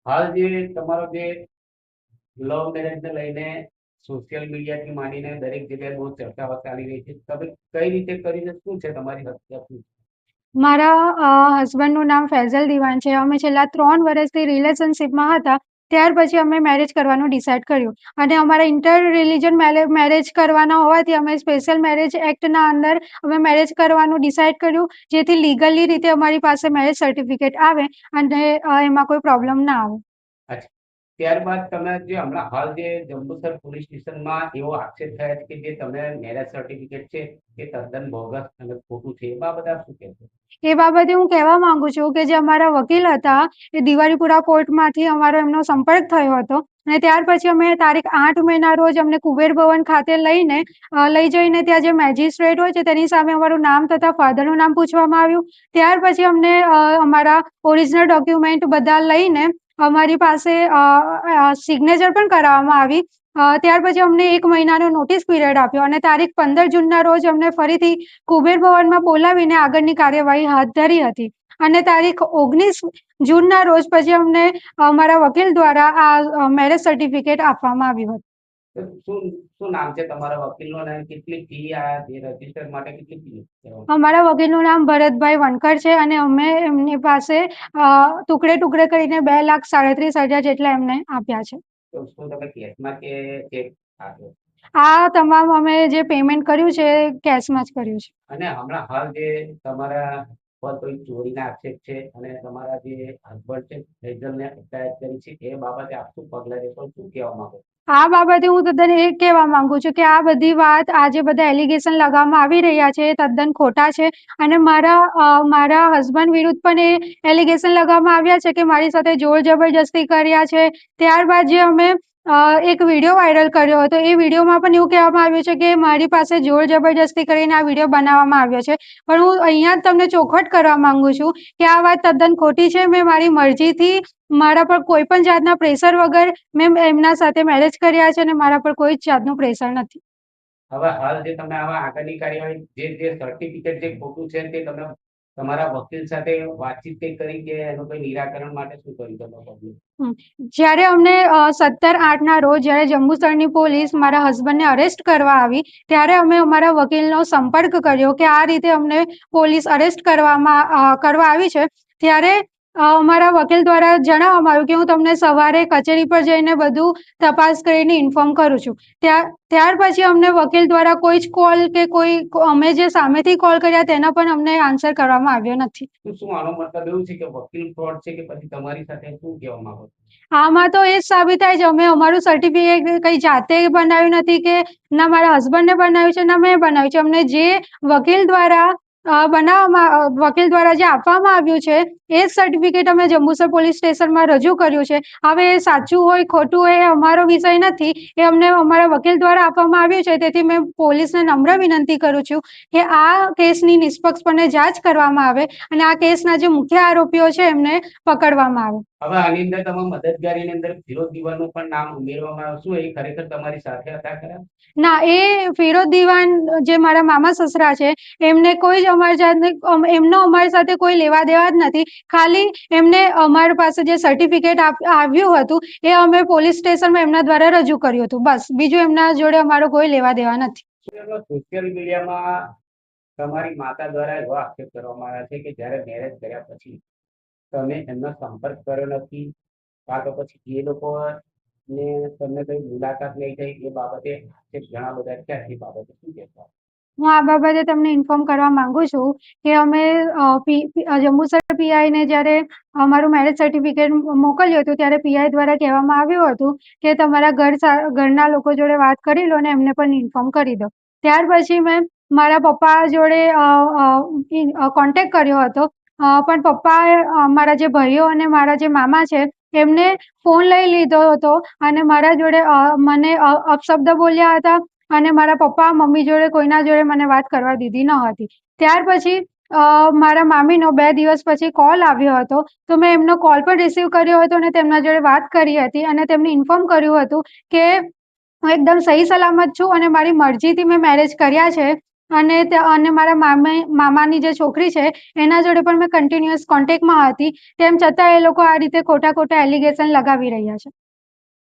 હાલ જે તમારો જે લવ મેરેજ ને લઈને સોશિયલ મીડિયા થી માંડીને દરેક જગ્યાએ બહુ ચર્ચાઓ ચાલી રહી છે. તમે કઈ રીતે કરીને શું છે તમારી હત્યા શું છે? મારા હસબન્ડનું નામ ફૈઝલ દીવાન છે. અમે છેલ્લા 3 વર્ષથી રિલેશનશિપમાં હતા. ત્યાર પછી અમે મેરેજ કરવાનું ડિસાઇડ કર્યું અને અમારા ઇન્ટર રિલિજન મેરેજ કરવાના હોવાથી અમે સ્પેશિયલ મેરેજ એક્ટના અંદર અમે મેરેજ કરવાનું ડિસાઇડ કર્યું, જેથી લીગલી રીતે અમારી પાસે મેરેજ સર્ટિફિકેટ આવે અને એમાં કોઈ પ્રોબ્લેમ ના આવે. અચ્છા, ત્યારબાદ તમે જે હમણાં હાલ જે જંબુસર પોલીસ સ્ટેશનમાં એવો આક્ષેપ થયા છે કે જે તમે મેરેજ સર્ટિફિકેટ છે એ તદ્દન બોગસ અને ખોટું છે, એ બાબતે આપ શું કહેશો? એ બાબતે હું કહેવા માંગુ છું કે જે અમારા વકીલ હતા એ દિવાળીપુરા કોર્ટમાંથી અમારો એમનો સંપર્ક થયો હતો અને ત્યાર પછી અમે તારીખ 8 મેના રોજ અમને કુબેર ભવન ખાતે લઈ જઈને ત્યાં જે મેજિસ્ટ્રેટ હોય છે તેની સામે અમારું નામ તથા ફાધરનું નામ પૂછવામાં આવ્યું. ત્યાર પછી અમને અમારા ઓરિજિનલ ડોક્યુમેન્ટ બધા લઈને અમારી પાસે સિગ્નેચર પણ કરાવવામાં આવી. ત્યાર પછી અમને 1 મહિનાનો નોટિસ પીરિયડ આપ્યો અને તારીખ 15 જૂનના રોજ અમને ફરીથી કુબેર ભવનમાં બોલાવીને આગળની કાર્યવાહી હાથ ધરી હતી અને તારીખ 19 જૂનના રોજ પછી અમને અમારા વકીલ દ્વારા આ મેરેજ સર્ટિફિકેટ આપવામાં આવ્યું હતું. તો શું શું નામ છે તમારા વકીલનું અને કેટલી ફી આ જે રજીસ્ટર માટે કેટલી ફી છે? અમારા વકીલનું નામ ભરતભાઈ વણકર છે અને અમે એમની પાસે ટુકડે ટુકડે કરીને 2,37,000 જેટલા એમને આપ્યા છે. તો શું તમે કેશમાં કે ચેક આપો? આ તમામ અમે જે પેમેન્ટ કર્યું છે કેશમાં જ કર્યું છે. અને હમણાં હાલ જે તમારા પર કોઈ ચોરીના આક્ષેપ છે અને તમારા જે હસબન્ડ છે ફૈઝલને અટકાયત કરી છે, એ બાબતે આપ શું પગલાં લેશો, શું કહેવા માંગો? આ બાબતે હું તદ્દન એ કહેવા માંગુ છું કે આ બધી વાત આજે બધા એલિગેશન લગાવવામાં આવી રહ્યા છે એ તદ્દન ખોટા છે અને મારા હસબન્ડ વિરુદ્ધ પણ એ એલિગેશન લગાવવામાં આવ્યા છે કે મારી સાથે જોર જબરજસ્તી કર્યા છે. ત્યારબાદ જે અમે એક વિડીયો વાયરલ કર્યો હતો એ વિડીયોમાં પણ એવું કહેવામાં આવ્યું છે કે મારી પાસે જોર જબરજસ્તી કરીને આ વિડીયો બનાવવામાં આવ્યો છે. પણ હું અહીંયા જ તમને ચોખવટ કરવા માંગુ છું કે આ વાત તદ્દન ખોટી છે. મેં મારી મરજીથી મારા પર કોઈ પણ જાતના પ્રેશર વગર મેં એમના સાથે મેરેજ કર્યા છે અને મારા પર કોઈ જ જાતનું પ્રેશર નથી. હવે હાલ જે તમે આવા આગળની કાર્યવાહી જે સર્ટિફિકેટ જે ખોટું છે તે તમે તમારા વકીલ સાથે વાતચીત કરી કે એનું કોઈ નિરાકરણ માટે શું કર્યું તમે પગલું? જ્યારે અમને 17/8ના રોજ જ્યારે જંબુસરની પોલીસ મારા હસબન્ડને અરેસ્ટ કરવા આવી ત્યારે અમે અમારા વકીલનો સંપર્ક કર્યો કે આ રીતે અમને પોલીસ અરેસ્ટ કરવા આવી છે. ત્યારે અમારા વકીલ દ્વારા જણાવવામાં આવ્યું કે હું તમને સવારે કચેરી પર જઈને બધું તપાસ કરીને ઇન્ફોર્મ કરું છું. ત્યાર પછી અમને વકીલ દ્વારા કોઈ જ કોલ કે અમે જે સામેથી કોલ કર્યા તેના પણ અમને આન્સર કરવામાં આવ્યો નથી. શું આનો મતલબ એવું છે કે વકીલ ફ્રોડ છે કે પછી તમારી સાથે શું કહેવા માંગો છો? આમાં તો એ જ સાબિત થાય છે અમે અમારું સર્ટિફિકેટ કઈ જાતે બનાવ્યું નથી કે ના મારા હસબન્ડને બનાવ્યું છે ના મેં બનાવ્યું છે. અમને જે વકીલ દ્વારા વકીલ દ્વારા જે આપવામાં આવ્યું છે એ જ સર્ટિફિકેટ અમે જંબુસર પોલીસ સ્ટેશનમાં રજૂ કર્યું છે. હવે એ સાચું હોય ખોટું હોય એ અમારો વિષય નથી, એ અમને અમારા વકીલ દ્વારા આપવામાં આવ્યું છે. તેથી મેં પોલીસને નમ્ર વિનંતી કરું છું કે આ કેસની નિષ્પક્ષપણે જાંચ કરવામાં આવે અને આ કેસના જે મુખ્ય આરોપીઓ છે એમને પકડવામાં આવે. હવે આની અંદર તમે મદદગારીની અંદર ફિરોઝ દીવાનું પણ નામ ઉમેરવામાં આવ્યું, શું એ ખરેખર તમારી સાથે હતા ખરા? ના, એ ફિરોઝ દીવાન જે મારા મામા સસરા છે એમને કોઈ જ એમનો અમારી સાથે કોઈ લેવા દેવા જ નથી. ખાલી એમને અમારી પાસે જે સર્ટિફિકેટ આવ્યું હતું એ અમે પોલીસ સ્ટેશનમાં એમના દ્વારા રજૂ કર્યું હતું, બસ. બીજું એમના જોડે અમારો કોઈ લેવા દેવા નથી. સોશિયલ મીડિયામાં તમારી માતા દ્વારા એવો આક્ષેપ કરવામાં આવ્યા છે કે જ્યારે મેરેજ કર્યા પછી તમે એમનો સંપર્ક કર્યો નથી, કાં તો પછી એ લોકો ને તમને કઈ મુલાકાત નહીં થઈ, એ બાબતે આક્ષેપ ઘણા બધા છે. એ બાબતે શું કહેશો? હું આ બાબતે તમને ઇન્ફોર્મ કરવા માંગુ છું કે અમે જંબુસર પીઆઈને જ્યારે અમારું મેરેજ સર્ટિફિકેટ મોકલ્યું હતું ત્યારે પીઆઈ દ્વારા કહેવામાં આવ્યું હતું કે તમારા ઘરના લોકો જોડે વાત કરી લો અને એમને પણ ઇન્ફોર્મ કરી દો. ત્યાર પછી મેં મારા પપ્પા જોડે કોન્ટેક્ટ કર્યો હતો, પણ પપ્પાએ મારા જે ભાઈઓ અને મારા જે મામા છે એમને ફોન લઈ લીધો હતો અને મારા જોડે મને અપશબ્દ બોલ્યા હતા અને મારા પપ્પા મમ્મી જોડે કોઈના જોડે મને વાત કરવા દીધી ન હતી. ત્યાર પછી મારા મામીનો 2 દિવસ પછી કોલ આવ્યો હતો, તો મેં એમનો કોલ પણ રિસીવ કર્યો હતો અને તેમના જોડે વાત કરી હતી અને તેમને ઇન્ફોર્મ કર્યું હતું કે હું એકદમ સહી સલામત છું અને મારી મરજીથી મેં મેરેજ કર્યા છે અને મારા મામાની જે છોકરી છે એના જોડે પણ મેં કન્ટિન્યુઅસ કોન્ટેક્ટમાં હતી, તેમ છતાં એ લોકો આ રીતે ખોટા એલિગેશન લગાવી રહ્યા છે.